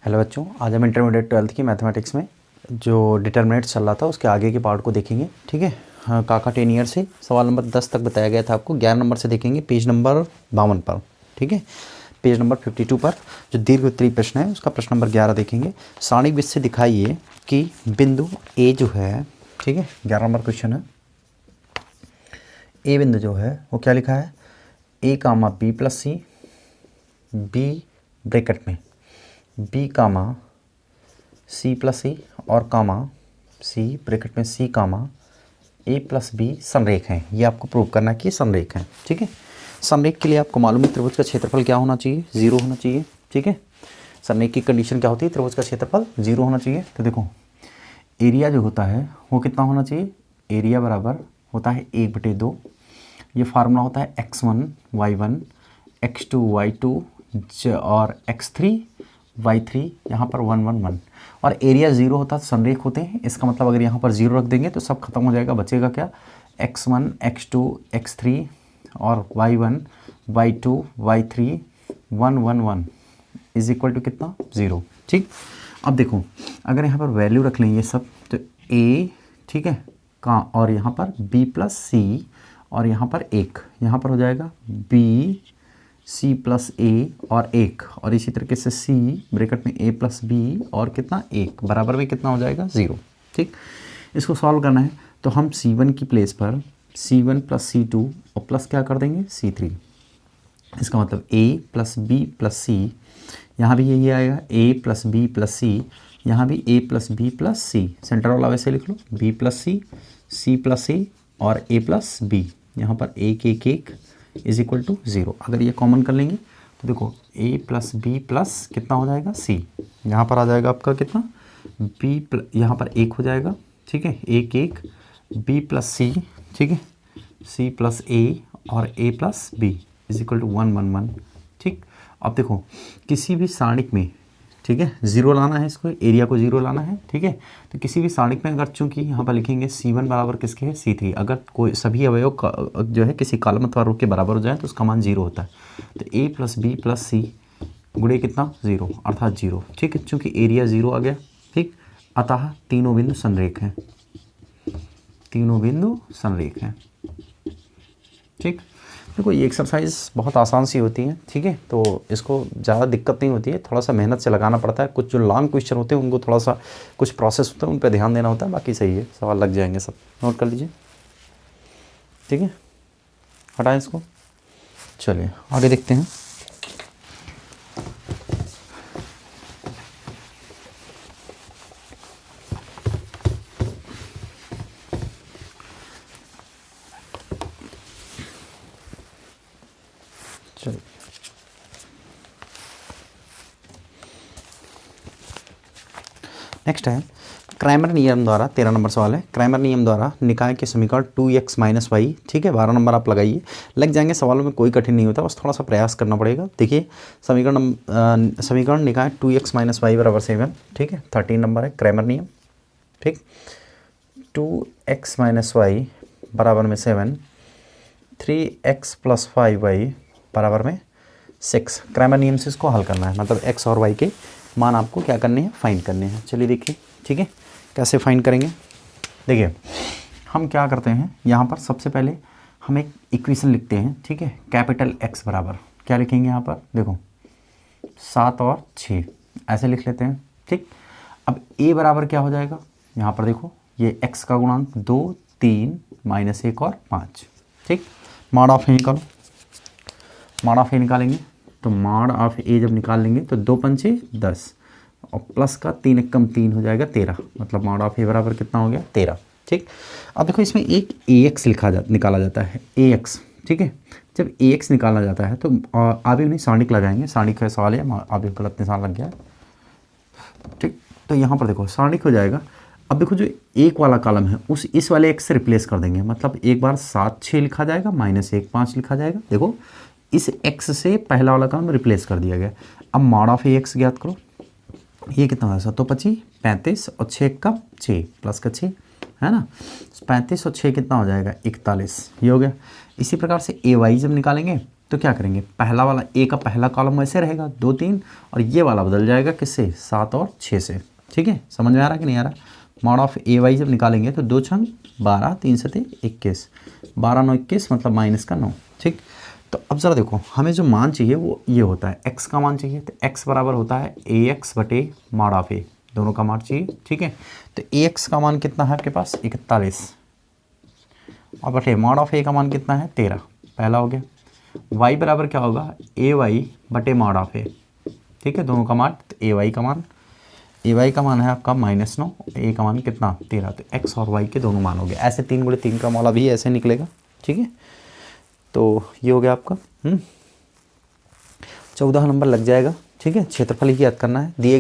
Hello बच्चों, आज हम इंटरमीडिएट 12th की मैथमेटिक्स में जो डिटर्मिनेंट चल रहा था उसके आगे के पार्ट को देखेंगे। ठीक है। हाँ, काका 10 ईयर से सवाल नंबर 10 तक बताया गया था आपको। 11 नंबर से देखेंगे पेज नंबर 52 पर। ठीक है। पेज नंबर 52 पर जो दीर्घ उत्तरीय प्रश्न है उसका प्रश्न नंबर 11 देखेंगे। सारणिक विधि से दिखाइए कि बिंदु ए जो है, ठीक है, 11 नंबर क्वेश्चन है। ए बिंदु जो है वो क्या लिखा है, ए कामा बी प्लस सी, बी ब्रैकेट में B comma C plus C और कामा सी ब्रैकेट में सी कामा ए प्लस बी संरेख हैं। ये आपको प्रूव करना है कि संरेख हैं। ठीक है। संरेख के लिए आपको मालूम है त्रिभुज का क्षेत्रफल क्या होना चाहिए, 0 होना चाहिए। ठीक है। संरेख की कंडीशन क्या होती है, त्रिभुज का क्षेत्रफल 0 होना चाहिए। तो देखो एरिया जो होता है वो कितना होना चाहिए, एरिया बराबर होता है 1/2। ये फार्मूला होता है x1 y1 x2 y2 और x3 y3, यहाँ पर 1 1 1 और एरिया 0 होता है, संरेख होते हैं। इसका मतलब अगर यहाँ पर 0 रख देंगे तो सब खत्म हो जाएगा, बचेगा क्या, x1 x2 x3 और y1 y2 y3 1 1 1 is equal to कितना, 0। ठीक। अब देखो अगर यहाँ पर वैल्यू रख लें ये सब तो a, ठीक है, का और यहाँ पर b प्लस सी और यहाँ पर 1, यहाँ पर हो जाएगा b सी प्लस ए और 1 और इसी तरीके से सी ब्रैकेट में ए प्लस बी और कितना 1 बराबर में कितना हो जाएगा, 0। ठीक। इसको सॉल्व करना है तो हम C1 की प्लेस पर C1 प्लस C2 और प्लस क्या कर देंगे C3। इसका मतलब A plus B plus C, यहाँ भी यही आएगा A plus B plus C, यहाँ भी A plus B plus C, centre वाला वैसे लिख लो B plus C, C plus C और A प्लस बी, यहाँ पर 1 1 1 इज इक्वल टू 0। अगर ये कॉमन कर लेंगे तो देखो a प्लस बी प्लस कितना हो जाएगा c, यहाँ पर आ जाएगा आपका कितना b, यहाँ पर 1 हो जाएगा। ठीक है, 1 1 b प्लस सी, ठीक है, c प्लस a और a plus b is equal to 1 1 1। ठीक। अब देखो किसी भी सारणिक में, ठीक है, 0 लाना है, इसको एरिया को 0 लाना है। ठीक है। तो किसी भी सारणिक में अगर चूंकि यहाँ पर लिखेंगे C1 बराबर किसके है, C3, अगर कोई सभी अवयव जो है किसी कॉलम अथवा रो के बराबर हो जाए तो उसका मान 0 होता है। तो A प्लस बी प्लस सी गुणे कितना, 0 अर्थात 0। ठीक है, चूँकि एरिया 0 आ गया। ठीक। अतः तीनों बिंदु संरेख हैं, तीनों बिंदु संरेख हैं। ठीक। देखो ये एक्सरसाइज बहुत आसान सी होती है। ठीक है, तो इसको ज़्यादा दिक्कत नहीं होती है, थोड़ा सा मेहनत से लगाना पड़ता है। कुछ जो लॉन्ग क्वेश्चन होते हैं उनको थोड़ा सा कुछ प्रोसेस होता है, उन पर ध्यान देना होता है, बाकी सही है, सवाल लग जाएंगे सब, नोट कर लीजिए। ठीक है, हटाएं इसको, चलिए आगे देखते हैं। चलिए नेक्स्ट है क्रैमर नियम द्वारा, 13 नंबर सवाल है। क्रैमर नियम द्वारा निकाय के समीकरण 2x माइनस वाई, ठीक है, 12 नंबर आप लगाइए, लग जाएंगे। सवालों में कोई कठिन नहीं होता, बस थोड़ा सा प्रयास करना पड़ेगा। देखिए समीकरण निकाय 2x माइनस वाई बराबर 7, ठीक है, 13 नंबर है क्रैमर नियम। ठीक। 2x माइनस वाई बराबर में 7, 3x प्लस 5y बराबर में 6। क्रैमर नियम से इसको हल करना है, मतलब x और y के मान आपको क्या करने हैं, फाइंड करने हैं। चलिए देखिए, ठीक है, कैसे फाइंड करेंगे। देखिए हम क्या करते हैं, यहाँ पर सबसे पहले हम एक इक्वेशन लिखते हैं। ठीक है, कैपिटल X बराबर क्या लिखेंगे, यहाँ पर देखो 7 और 6 ऐसे लिख लेते हैं। ठीक। अब A बराबर क्या हो जाएगा, यहाँ पर देखो ये x का गुणांक 2 3 माइनस 1 और 5। ठीक। मॉड ऑफ A निकालो, मॉड ऑफ A निकालेंगे तो मॉड ऑफ A जब निकाल लेंगे तो 2 पंचे 10 और प्लस का 3 एकम 3 हो जाएगा 13, मतलब मॉड ऑफ A बराबर कितना हो गया, 13। ठीक। अब देखो इसमें एक AX निकाला जाता है, AX। ठीक है, जब AX निकाला जाता है तो आगे नहीं सारणिक लगाएंगे, सारणिक का सवाल है, आगे गलत निशान लग गया। ठीक। तो यहाँ पर देखो सारणिक हो जाएगा। अब देखो जो एक वाला कॉलम है उस इस वाले x से रिप्लेस कर देंगे, मतलब एक बार 7 6 लिखा जाएगा माइनस 1 5 लिखा जाएगा। देखो इस x से पहला वाला कॉलम रिप्लेस कर दिया गया। अब मॉड ऑफ AX ज्ञात करो, ये कितना होगा, 7 25 35 और 6 का 6 प्लस का 6 है ना, 35 और 6 कितना हो जाएगा, 41, ये हो गया। इसी प्रकार से AY जब निकालेंगे तो क्या करेंगे, पहला वाला ए का पहला कॉलम वैसे रहेगा 2 3, और ये वाला बदल जाएगा किससे, 7 और 6 से। ठीक है, समझ में आ रहा कि नहीं आ रहा। मॉड ऑफ ए वाई जब निकालेंगे तो 2 छंग 12, 3 सते 21, 12 9 21 मतलब माइनस का 9। ठीक, तो अब ज़रा देखो, हमें जो मान चाहिए वो ये होता है, x का मान चाहिए, तो x बराबर होता है ax बटे मॉड ऑफ ए, दोनों का मान चाहिए। ठीक है, तो ax का मान कितना है आपके पास 41, और बटे मॉड ऑफ ए का मान कितना है 13, पहला हो गया। y बराबर क्या होगा, ए वाई बटे मॉड ऑफ ए। ठीक है, दोनों का मान, तो ए वाई का मान है आपका -9, ए का मान कितना 13, तो x और y के दोनों मान हो गए। ऐसे 3 × 3 का मौला भी ऐसे निकलेगा। ठीक है, तो ये हो गया आपका 14 नंबर लग जाएगा। ठीक है, क्षेत्रफल ही याद करना है, दिए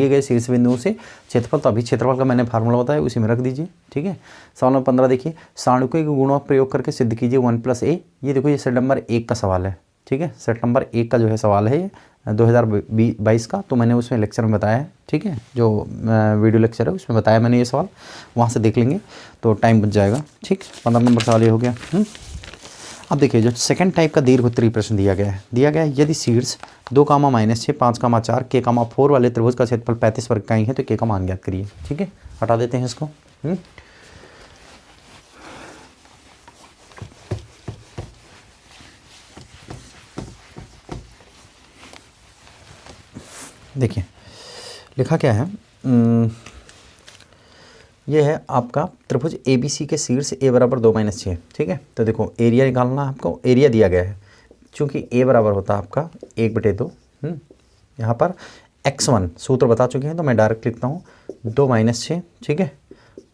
गए शीर्ष बिंदुओं से क्षेत्रफल, तो अभी क्षेत्रफल का मैंने फार्मूला बताया उसी में रख दीजिए। ठीक है, सवाल नंबर 15 देखिए, सारणिकों के गुणों का प्रयोग करके सिद्ध कीजिए 1 + a। ये देखो, ये सेट नंबर 1 का सवाल है। ठीक है, सेट नंबर 1 का जो है सवाल है 2022 का, तो मैंने उसमें लेक्चर में बताया है। ठीक है, जो वीडियो लेक्चर है उसमें बताया मैंने ये सवाल, वहाँ से देख लेंगे तो टाइम बच जाएगा। ठीक, 15 नंबर सवाल ये हो गया। अब देखिए, जो सेकंड टाइप का दीर्घवृत्तीय प्रश्न दिया गया है, यदि शीर्ष 2, -6, 5, 4, k, 4 वाले त्रिभुज का क्षेत्रफल 35 वर्ग इकाई है तो k का मान ज्ञात करिए। ठीक है, हटा देते हैं इसको। देखिए लिखा क्या है, ये है आपका त्रिभुज ABC के शीर्ष a बराबर 2 - 6। ठीक है, तो देखो एरिया निकालना है आपको, एरिया दिया गया है, चूँकि a बराबर होता है आपका 1/2। यहाँ पर x1 सूत्र बता चुके हैं तो मैं डायरेक्ट लिखता हूँ 2 - 6। ठीक है,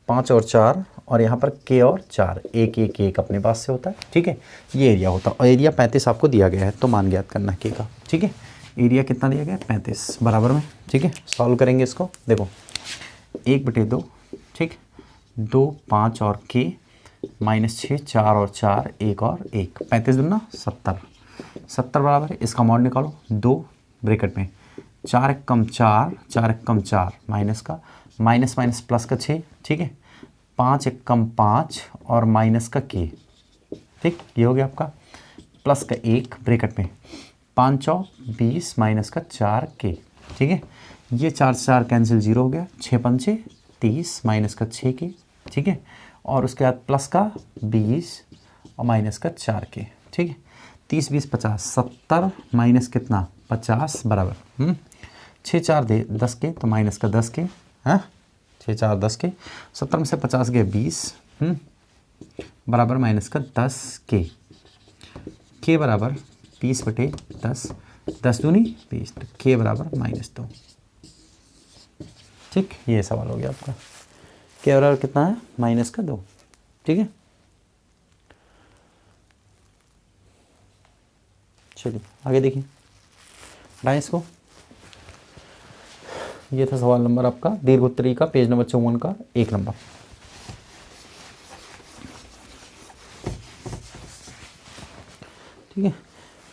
5 और 4, और यहाँ पर k और 4, एक अपने पास से होता है। ठीक है, ये एरिया होता है, और एरिया 35 आपको दिया गया है, तो मान ज्ञात करना है k का। ठीक है, एरिया कितना दिया गया है 35 बराबर में। ठीक है, सॉल्व करेंगे इसको, देखो 1/2। ठीक, 2 5 और k, -6 4 और 4, 1 और 1, 35 दूना 70, 70 बराबर है, इसका मॉड निकालो 2 ब्रैकेट में 4 × 4, 4 × 4 माइनस का माइनस प्लस का 6। ठीक है, 5 × 5 और माइनस का k। ठीक, ये हो गया आपका प्लस का 1 ब्रैकेट में 5 और 20 माइनस का 4k। ठीक है, ये 4 4 कैंसिल 0 हो गया, 6 5 30 माइनस का 6k। ठीक है, और उसके बाद प्लस का 20 और माइनस का 4k। ठीक है, 30 20 50, 70 माइनस कितना 50 बराबर 6 4 10 के, तो माइनस का 10 के, हाँ 6 4 10 के, 70 में से 50 गए 20 बराबर माइनस का 10 के बराबर 20/10, 10 दूनी 20, तो k बराबर -2। ठीक, ये सवाल हो गया आपका, k बराबर कितना है -2। ठीक है, चलिए आगे देखिए, हटाएं इसको। ये था सवाल नंबर आपका दीर्घोत्तरी का, पेज नंबर 54 का 1 नंबर। ठीक है,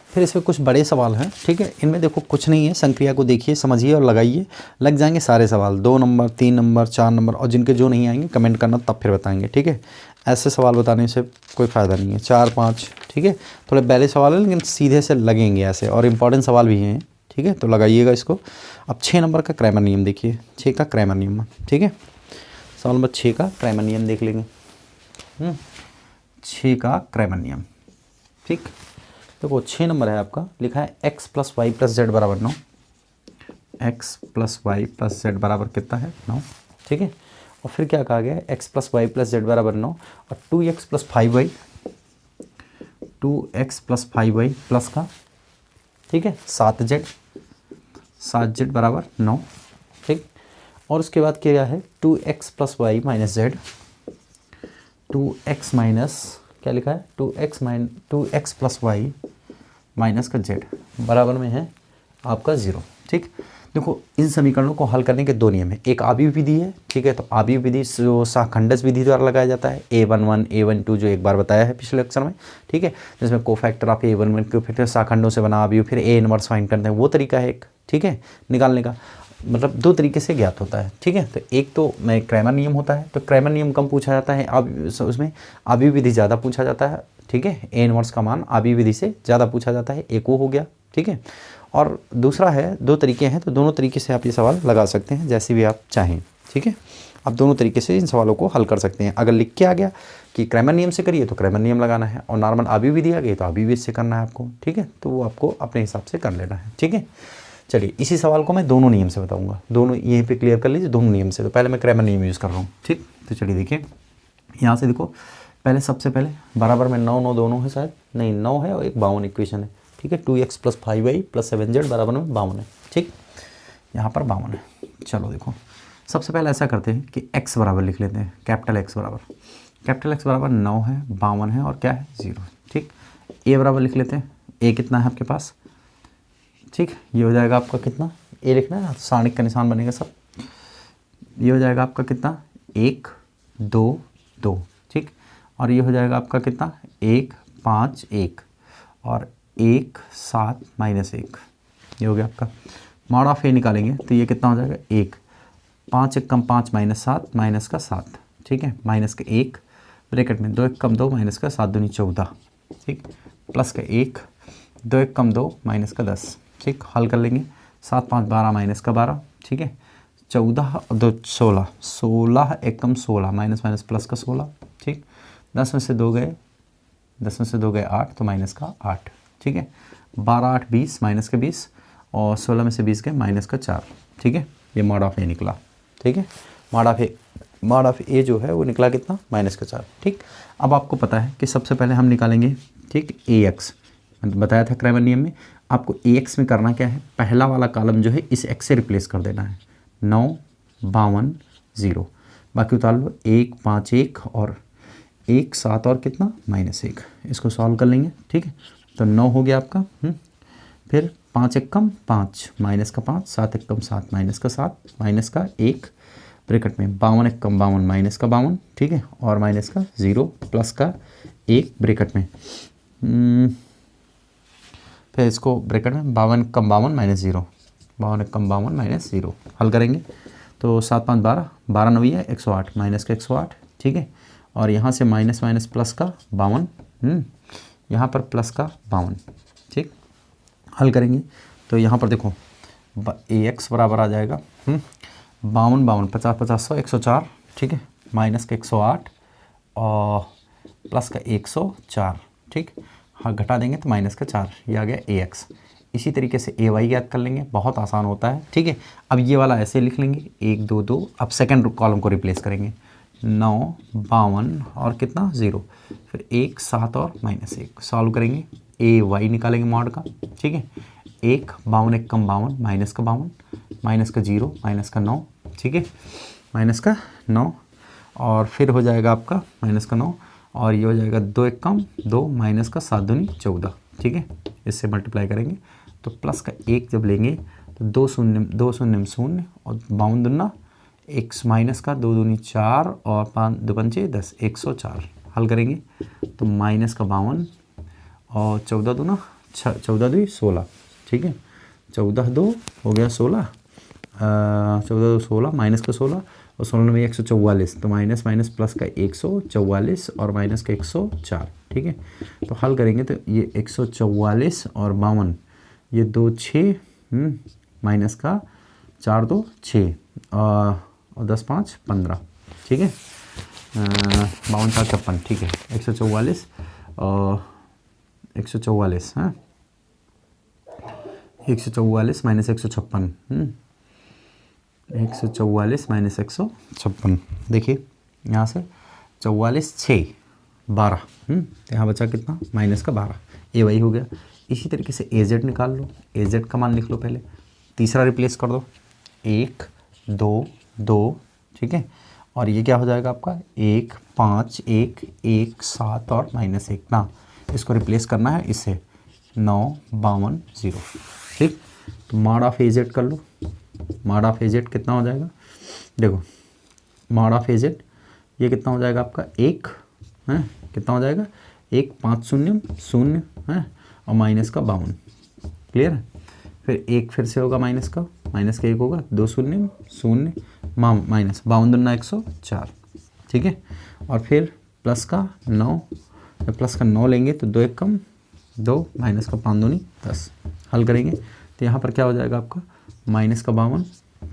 फिर इसमें कुछ बड़े सवाल हैं। ठीक है, इनमें देखो कुछ नहीं है, संक्रिया को देखिए, समझिए और लगाइए, लग जाएंगे सारे सवाल, 2 नंबर 3 नंबर 4 नंबर, और जिनके जो नहीं आएंगे कमेंट करना, तब फिर बताएंगे। ठीक है, ऐसे सवाल बताने से कोई फ़ायदा नहीं है। 4 5, ठीक है, थोड़े पहले सवाल है लेकिन सीधे से लगेंगे ऐसे, और इम्पॉर्टेंट सवाल भी हैं। ठीक है, तो लगाइएगा इसको। अब 6 नंबर का क्रैमर नियम देखिए, 6 का क्रैमर नियम। ठीक है, सवाल नंबर 6 का क्रैमर नियम देख लेंगे। 6 का क्रैमर नियम। ठीक, देखो 6 नंबर है आपका, लिखा है x + y + z बराबर 9। x + y + z बराबर कितना है 9। ठीक है, और फिर क्या कहा गया है, x + y + z बराबर 9, और 2x + 5y, 2x + 5y plus का, ठीक है 7z बराबर 9। ठीक, और उसके बाद क्या है 2x + y - z, 2x minus क्या लिखा है 2x + y माइनस का z बराबर में है आपका 0। ठीक, देखो इन समीकरणों को हल करने के 2 नियम है, एक आव्यूह विधि है। ठीक है, तो आव्यूह विधि जो सहखंडज विधि द्वारा लगाया जाता है, a11 a12 जो एक बार बताया है पिछले लेक्चर में। ठीक है, जिसमें कोफैक्टर ऑफ a11 को फिर सहखंडों से बना आव्यूह, फिर a इनवर्स फाइंड करते हैं, वो तरीका है एक। ठीक है, निकालने का मतलब 2 तरीके से ज्ञात होता है। ठीक है, तो एक तो क्रैमर नियम होता है, तो क्रैमर नियम कम पूछा जाता है, अब उसमें आव्यूह विधि ज़्यादा पूछा जाता है। ठीक है। ए इनवर्स का मान आबी विधि से ज़्यादा पूछा जाता है, एक वो हो गया, ठीक है। और दूसरा है, दो तरीके हैं, तो दोनों तरीके से आप ये सवाल लगा सकते हैं जैसे भी आप चाहें, ठीक है। आप दोनों तरीके से इन सवालों को हल कर सकते हैं। अगर लिख के आ गया कि क्रैमर नियम से करिए तो क्रैमर नियम लगाना है, और नॉर्मल आबी विधि आ गई तो आबी विधि से करना है आपको, ठीक है। तो वो आपको अपने हिसाब से कर लेना है, ठीक है। चलिए, इसी सवाल को मैं दोनों नियम से बताऊंगा, दोनों यहीं पे क्लियर कर लीजिए, दोनों नियम से। तो पहले मैं क्रैमर नियम यूज़ कर रहा हूँ, ठीक। तो चलिए देखिए, यहाँ से देखो, पहले सबसे पहले बराबर में 9 9 दोनों है, शायद नहीं 9 है और एक 52 इक्वेशन है, ठीक है। 2x + 5y + 7z बराबर में 52 है, ठीक। यहाँ पर 52 है। चलो देखो, सबसे पहले ऐसा करते हैं कि x बराबर लिख लेते हैं, कैपिटल X बराबर 9 है, 52 है और क्या है 0, ठीक। a बराबर लिख लेते हैं, a कितना है आपके पास, ठीक। ये हो जाएगा आपका कितना, a लिखना है, सारणिक का निशान बनेगा सब। ये हो जाएगा आपका कितना, 1 2 2, ठीक। और ये हो जाएगा आपका कितना, 1 5 1 और 1 7 -1, ये हो गया आपका। मॉड ऑफ ए निकालेंगे तो ये कितना हो जाएगा, 1 5 1 5 -7 माइनस का 7, ठीक है। माइनस का 1 ब्रैकेट में 2 1 2 माइनस का 7 दूनी 14, ठीक। प्लस का 1 2 1 2 माइनस का 10, ठीक। हल कर लेंगे, 7 5 12 माइनस का 12, ठीक है। 14 और 2 16, 16 1 16 माइनस माइनस प्लस का 16, ठीक। 10 में से 2 गए, 10 में से 2 गए 8 तो माइनस का 8, ठीक है। 12 8 20 माइनस का 20 और 16 में से 20 गए माइनस का 4, ठीक है। ये मॉड ऑफ ए निकला, ठीक है। मॉड ऑफ ए जो है वो निकला कितना, माइनस का 4, ठीक। अब आपको पता है कि सबसे पहले हम निकालेंगे, ठीक, AX बताया था क्रैमर नियम में। आपको AX में करना क्या है, पहला वाला कॉलम जो है इस x से रिप्लेस कर देना है, 9 52 0, बाकी उतार लो 1 5 1 और 1 7 और कितना -1, इसको सॉल्व कर लेंगे, ठीक है। तो 9 हो गया आपका, फिर 5 1 5 माइनस का 5 7 1 7 माइनस का 7 माइनस का 1 ब्रैकेट में 52 1 52 माइनस का 52, ठीक है। और माइनस का 0 प्लस का 1 ब्रैकेट में, फिर इसको ब्रैकेट में 52 1 52 -0, 52 1 52 -0 हल करेंगे तो 7 5 12 12 9 है 108 माइनस का 108, ठीक है। और यहाँ से माइनस माइनस प्लस का 52, यहाँ पर प्लस का 52, ठीक। हल करेंगे तो यहाँ पर देखो AX बराबर आ जाएगा 52 52 50 50 100 104, ठीक है। माइनस का 108 और प्लस का 104, ठीक। हाँ, घटा देंगे तो माइनस का 4, ये आ गया AX। इसी तरीके से AY याद कर लेंगे, बहुत आसान होता है, ठीक है। अब ये वाला ऐसे लिख लेंगे 1 2 2, अब सेकंड कॉलम को रिप्लेस करेंगे, 9 52 और कितना 0, फिर 1 7 और -1 सॉल्व करेंगे, AY निकालेंगे मॉड का, ठीक है। 1 52 1 52 माइनस का 52 माइनस का 0 माइनस का 9, ठीक है, माइनस का 9 और फिर हो जाएगा आपका माइनस का 9 और ये हो जाएगा 2 1 2 माइनस का 7 दूनी 14, ठीक है। इससे मल्टीप्लाई करेंगे तो प्लस का 1 जब लेंगे तो 2 0 2 0 0 और 52 दूना 1 माइनस का 2 दूनी 4 और 5 2 5 10 104 हल करेंगे तो माइनस का 52 और 14 दूना 14 2 16, ठीक है। 14 2 हो गया 16, 14 2 16 माइनस का 16 और 16 में 144 तो माइनस माइनस प्लस का 144 और माइनस का 104, ठीक है। तो हल करेंगे तो ये 144 और 52, ये 2 6 माइनस का 4 2 6 और 10 5 15, ठीक है। 52 4 56, ठीक है। 144 और 144, हाँ 144 माइनस 156, 144 माइनस 156, देखिए यहाँ से 44 6 12, यहाँ बचा कितना माइनस का 12, ये वही हो गया। इसी तरीके से AZ निकाल लो, AZ का मान लिख लो पहले, तीसरा रिप्लेस कर दो 1 2 2, ठीक है। और ये क्या हो जाएगा आपका 1 5 1 1 7 और -1 ना, इसको रिप्लेस करना है इससे 9 52 0, ठीक। तो मॉड ऑफ AZ कर लो, मॉड ऑफ AZ कितना हो जाएगा, देखो मॉड ऑफ AZ ये कितना हो जाएगा आपका 1 है, कितना हो जाएगा 1 5 0 0 है और माइनस का 52, क्लियर है। फिर 1 फिर से होगा माइनस का 1 होगा 2 0 0 माइनस 52 दूना 104, ठीक है। और फिर प्लस का 9 जब प्लस का 9 लेंगे तो 2 एक कम 2, माइनस का 5 दूनी 10, हल करेंगे तो यहाँ पर क्या हो जाएगा आपका माइनस का 52,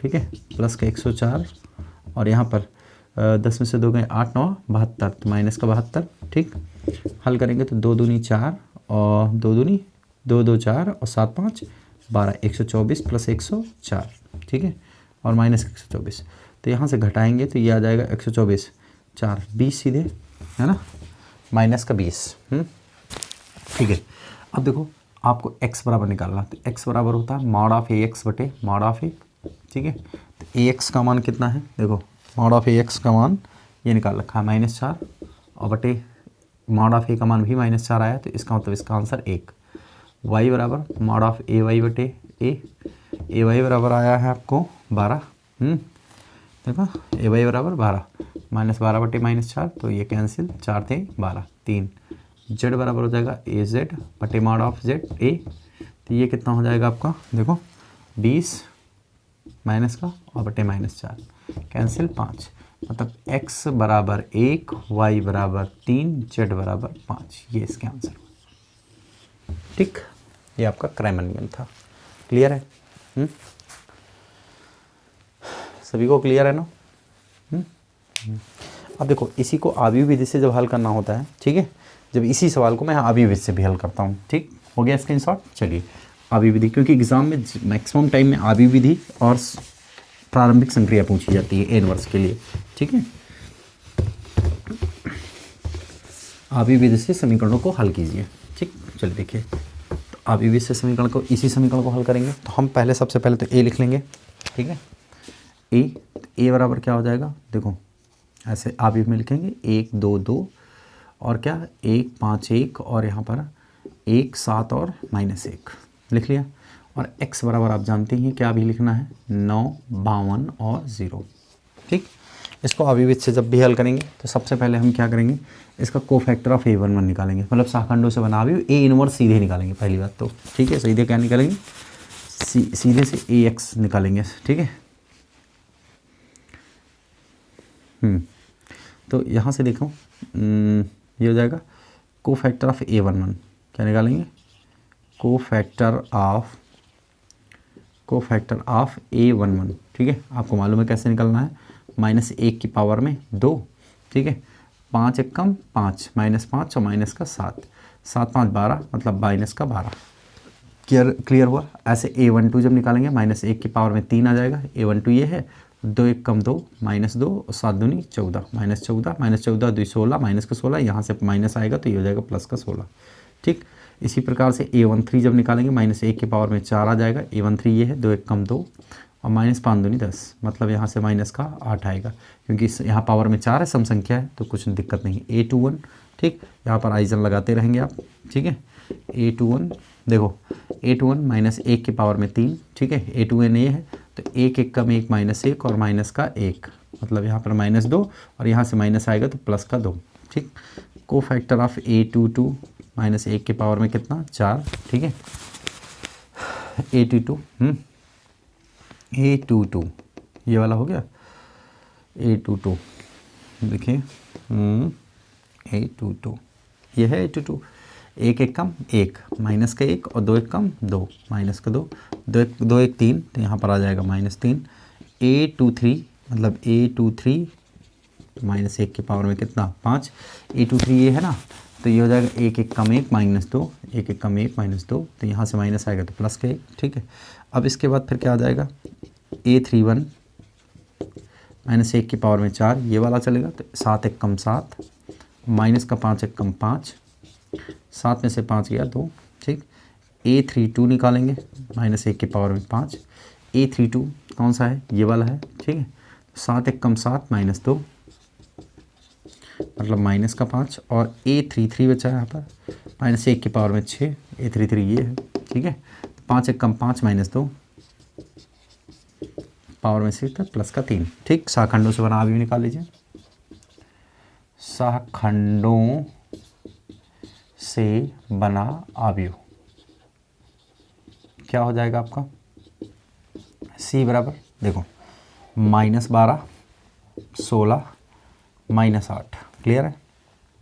ठीक है, प्लस का 104 और यहाँ पर 10 में से 2 गए 8 9 72, तो माइनस का 72, ठीक। हल करेंगे तो 2 दूनी 4 और 2 दूनी 2 2 4 और 7 5 12, 124 प्लस 104, ठीक है, और माइनस 124, तो यहाँ से घटाएंगे तो ये आ जाएगा 124 4 20 सीधे, है ना, माइनस का 20, ठीक है। अब देखो आपको x बराबर निकालना, तो x बराबर होता है मॉड ऑफ ax बटे मॉड ऑफ a, ठीक है। तो ax का मान कितना है, देखो मॉड ऑफ ax का मान ये निकाल रखा है -4 और बटे मॉड ऑफ a का मान भी -4 आया, तो इसका मतलब इसका आंसर 1। y बराबर मॉड ऑफ ay बटे a बराबर आया है आपको 12, देखो ay बराबर 12, -12 बटे -4, तो ये कैंसिल, 4 थे 12 3, z बराबर हो जाएगा az बटे मॉड ऑफ z a, तो ये कितना हो जाएगा आपका, देखो 20 माइनस का और बटे -4, कैंसिल 5, मतलब x बराबर 1, y बराबर 3, z बराबर 5, ये इसके आंसर, ठीक। ये आपका क्राइमन नियम था। क्लियर है? सभी को क्लियर है ना? अब देखो इसी को आव्यूह विधि से जब हल करना होता है, ठीक है, जब इसी सवाल को मैं आव्यूह विधि से भी हल करता हूँ, ठीक हो गया स्क्रीनशॉट। चलिए आव्यूह विधि, क्योंकि एग्जाम में मैक्सिमम टाइम में आव्यूह विधि और प्रारंभिक संक्रिया पूछी जाती है एन वर्ष के लिए, ठीक है। आव्यूह विधि से समीकरणों को हल कीजिए, ठीक। चलिए देखिए, तो आव्यूह विधि से समीकरण को, इसी समीकरण को हल करेंगे, तो हम पहले सबसे पहले तो ए लिख लेंगे, ठीक है। ए बराबर क्या हो जाएगा, देखो ऐसे आव्यूह में लिखेंगे 1 2 2 और क्या 1 5 1 और यहाँ पर 1 7 और -1 लिख लिया। और x बराबर आप जानते ही क्या भी लिखना है 9 52 और 0, ठीक। इसको आव्यूह विधि से जब भी हल करेंगे तो सबसे पहले हम क्या करेंगे, इसका कोफैक्टर ऑफ a11 निकालेंगे, मतलब शाखंडों से बना आव्यूह a इनवर्स सीधे निकालेंगे पहली बात तो, ठीक है। सीधे क्या निकालेंगे, सीधे से ax निकालेंगे, ठीक है। तो यहाँ से देखो ये हो जाएगा कोफैक्टर ऑफ a11, क्या निकालेंगे, कोफैक्टर ऑफ a11, ठीक है। आपको मालूम है कैसे निकलना है, -1 की पावर में 2, ठीक है, 5 एक कम 5, -5 और माइनस का 7, 7 5 12, मतलब माइनस का 12। क्लियर हुआ। ऐसे a12 जब निकालेंगे -1 की पावर में 3 आ जाएगा, a12 ये है, 2 एक कम 2, -2 और 7 दूनी 14, -14 2 16, माइनस का 16, यहाँ से माइनस आएगा तो ये हो जाएगा प्लस का 16, ठीक। इसी प्रकार से a13 जब निकालेंगे -1 की पावर में 4 आ जाएगा, a13 ये है, 2 एक कम 2 और -5 दूनी 10, मतलब यहाँ से माइनस का 8 आएगा, क्योंकि यहाँ पावर में 4 है, सम संख्या है तो कुछ दिक्कत नहीं। a21, ठीक, यहाँ पर आइजन लगाते रहेंगे आप, ठीक है। a21 देखो, a21 -1 की पावर में 3, ठीक है, a2n ये है, तो 1 एक कम 1 -1 और माइनस का 1, मतलब यहाँ पर -2 और यहाँ से माइनस आएगा तो प्लस का 2, ठीक। कोफैक्टर ऑफ a22 -1 की पावर में कितना 4, ठीक है। a22 ये वाला हो गया, a22 देखिए, a22 ये है a22, 1 एक कम 1, माइनस का 1 और 2 एक कम 2, माइनस का 2, 2 एक 3, तो यहाँ पर आ जाएगा -3। a23 मतलब a23 -1 की पावर में कितना 5, a23 ये है ना, तो ये हो जाएगा 1 एक कम 1 -2, 1 एक कम 1 -2, तो यहाँ से माइनस आएगा तो प्लस का 1, ठीक है। अब इसके बाद फिर क्या आ जाएगा, a31 -1 की पावर में 4, ये वाला चलेगा, तो 7 एक कम 7, माइनस का 5 एक कम 5, 7 में से 5 गया 2, ठीक। a32 निकालेंगे, -1 की पावर में 5, a32 कौन सा है, ये वाला है, ठीक है। 7 एक कम 7 -2, मतलब माइनस का 5, और a33 बचा है यहाँ पर, -1 की पावर में 6, a33 ये है, ठीक है। 5 एक कम 5 -2, पावर में 6 तक प्लस का 3, ठीक। शाखंडों से बना आव्यूह निकाल लीजिए, शाखंडों से बना आव्यूह क्या हो जाएगा आपका, c बराबर देखो -12 16 -8, क्लियर है,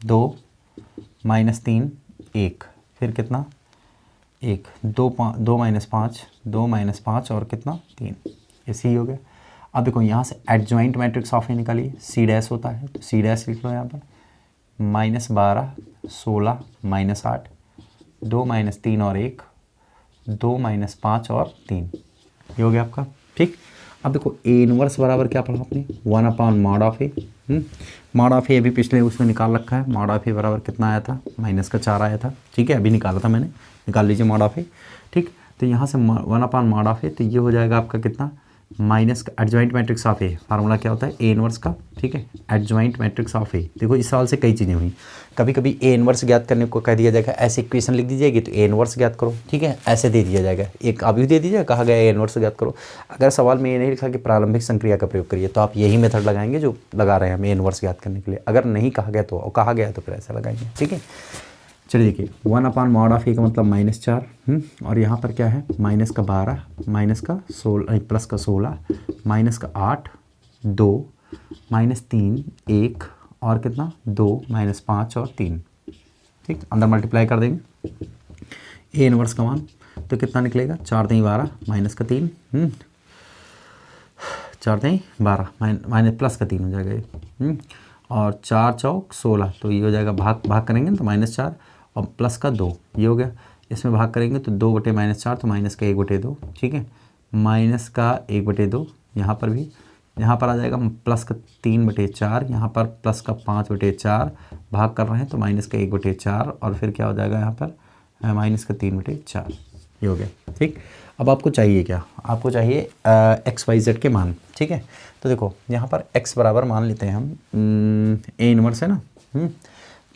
2 -3 1, फिर कितना 1, 2 -5 2 -5 और कितना 3, ऐसे ही हो गया। अब देखो यहाँ से एडजॉइंट मैट्रिक्स ऑफ ए निकालिए, सी डैश होता है तो सी डैश लिख लो यहाँ पर, -12 16 -8 2 -3 और 1 2 -5 और 3, ये हो गया आपका। ठीक, अब देखो ए इनवर्स बराबर क्या पढ़ा आपने, 1/mod of A. Mod of A अभी पिछले उसमें निकाल रखा है, मॉड ऑफ ए बराबर कितना आया था, -4 आया था। ठीक है, अभी निकाला था मैंने, निकाल लीजिए मॉड ऑफ ए। ठीक, तो यहाँ से 1/mod ऑफ ए, तो ये हो जाएगा आपका कितना, माइनस का adjoint matrix of A, formula क्या होता है ए इनवर्स का। ठीक है, एडजॉइंट मैट्रिक्स ऑफ ए। देखो इस सवाल से कई चीज़ें हुई, कभी कभी ए इनवर्स ज्ञात करने को कह दिया जाएगा, ऐसे इक्वेशन लिख दी जाएगी तो ए इनवर्स ज्ञात करो। ठीक है, ऐसे दे दिया जाएगा, एक अभी दे दीजिए, कहा गया ए इनवर्स ज्ञात करो। अगर सवाल में ये नहीं लिखा कि प्रारंभिक संक्रिया का प्रयोग करिए, तो आप यही मेथड लगाएंगे जो लगा रहे हैं हम ए इनवर्स ज्ञात करने के लिए। अगर नहीं कहा गया तो, कहा गया तो फिर ऐसा लगाएंगे। ठीक है, चलिए देखिए 1/mod ऑफ ए का मतलब -4, और यहाँ पर क्या है, -12 -16 प्लस का 16 -8 2 -3 1 और कितना 2 -5 और 3। ठीक, अंदर मल्टीप्लाई कर देंगे ए इनवर्स का मान, तो कितना निकलेगा, 4 × 12 -3 4 × 12 माइनस प्लस का 3 हो जाएगा ये, और 4 चौक 16, तो ये हो जाएगा भाग करेंगे तो -4 और प्लस का 2, ये हो गया। इसमें भाग करेंगे तो 2 बटे -4, तो माइनस का 1/2। ठीक है, माइनस का 1/2, यहाँ पर भी, यहाँ पर आ जाएगा प्लस का 3/4, यहाँ पर प्लस का 5/4, भाग कर रहे हैं तो माइनस का 1/4, और फिर क्या हो जाएगा यहाँ पर माइनस का 3/4, ये हो गया। ठीक, अब आपको चाहिए क्या, आपको चाहिए XYZ के मान। ठीक है, तो देखो यहाँ पर x बराबर मान लेते हैं हम, ए इनवर्स है ना,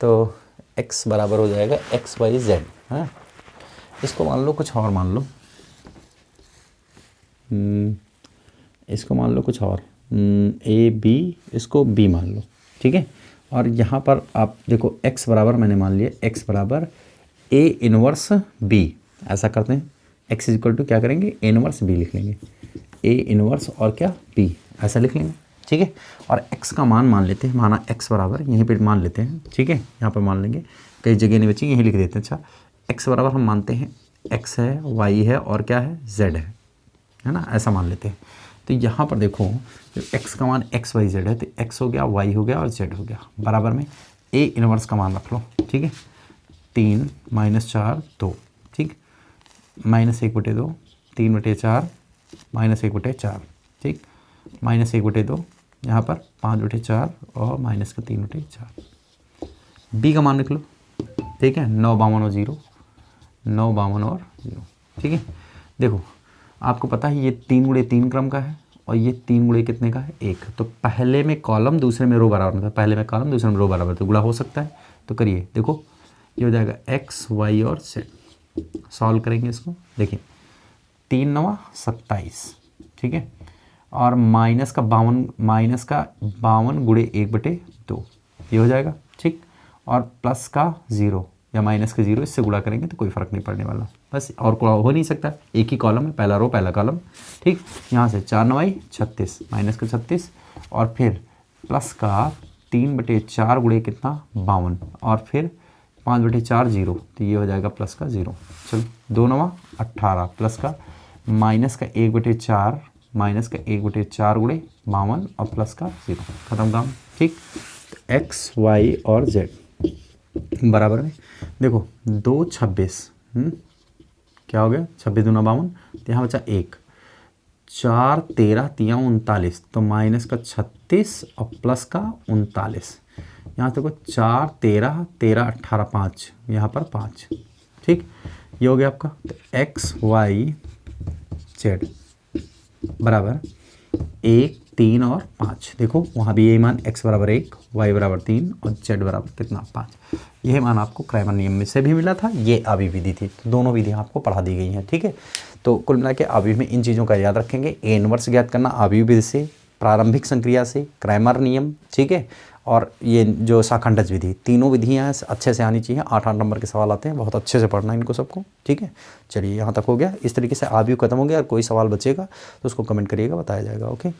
तो x बराबर हो जाएगा XYZ। हाँ, इसको मान लो कुछ और मान लो, इसको मान लो कुछ और, AB, इसको B मान लो। ठीक है, और यहाँ पर आप देखो x बराबर मैंने मान लिया, x बराबर A इनवर्स B, ऐसा करते हैं, x इक्वल टू क्या करेंगे, A इनवर्स B लिख लेंगे, A इनवर्स और क्या B, ऐसा लिख लेंगे। ठीक है, और x का मान लेते हैं, माना x बराबर यहीं पे मान लेते हैं। ठीक है, यहाँ पर मान लेंगे, कई जगह नहीं बची, यहीं लिख देते हैं। अच्छा, x बराबर हम मानते हैं x है, y है और क्या है, z है ना, ऐसा मान लेते हैं। तो यहाँ पर देखो x का मान XYZ है, तो x हो गया, y हो गया और z हो गया, बराबर में a इनवर्स का मान रख लो। ठीक है, 3 -4 2, ठीक, -1/2 3/4 -1/4, ठीक, -1/2 यहाँ पर 5/4 और माइनस का 3/4। b का मान लिख लो। ठीक है, 9 52 और 0, 9 52 और 0। ठीक है, देखो आपको पता है ये 3 × 3 क्रम का है और ये 3 × कितने का है, 1। तो पहले में कॉलम दूसरे में रो बराबर था, पहले में कॉलम दूसरे में रो बराबर, तो गुणा हो सकता है। तो करिए, देखो ये हो जाएगा x y और z, सॉल्व करेंगे इसको। देखिए 3 × 9 = 27, ठीक है, और माइनस का 52 × 1/2 ये हो जाएगा, ठीक, और प्लस का 0 या माइनस का 0 इससे गुणा करेंगे तो कोई फ़र्क नहीं पड़ने वाला, बस और कोई हो नहीं सकता, एक ही कॉलम है, पहला रो पहला कॉलम। ठीक, यहाँ से 4 × 9 = 36, माइनस का 36 और फिर प्लस का 3/4 × कितना 52 और फिर 5/4 0, तो ये हो जाएगा प्लस का 0। चलो 2 × 9 = 18 प्लस का माइनस का 1/4 माइनस का 1/4 × 52 और प्लस का 0, खत्म काम। ठीक, x y और z बराबर में देखो 2 26, क्या हो गया, 26 दूना 52, तो यहाँ बचा 1, 4 13 3 39, तो माइनस का 36 और प्लस का 39। यहाँ देखो 4 13 13 18 5, यहाँ पर 5। ठीक, ये हो गया आपका। तो x y z बराबर 1 3 और 5। देखो वहाँ भी यही मान x बराबर 1 y बराबर 3 और z बराबर कितना 5। यही मान आपको क्राइमर नियम में से भी मिला था, ये अभी विधि थी, तो दोनों विधियाँ आपको पढ़ा दी गई हैं। ठीक है, तो कुल मिला के अभी में इन चीज़ों का याद रखेंगे, ए इनवर्स ज्ञात करना अभी विधि से, प्रारंभिक संक्रिया से, क्राइमर नियम, ठीक है, और ये जो शाखंडज विधि, तीनों विधियाँ अच्छे से आनी चाहिए। 8-8 नंबर के सवाल आते हैं, बहुत अच्छे से पढ़ना इनको सबको। ठीक है, चलिए यहाँ तक हो गया। इस तरीके से आबियू खत्म हो गया, और कोई सवाल बचेगा तो उसको कमेंट करिएगा, बताया जाएगा। ओके।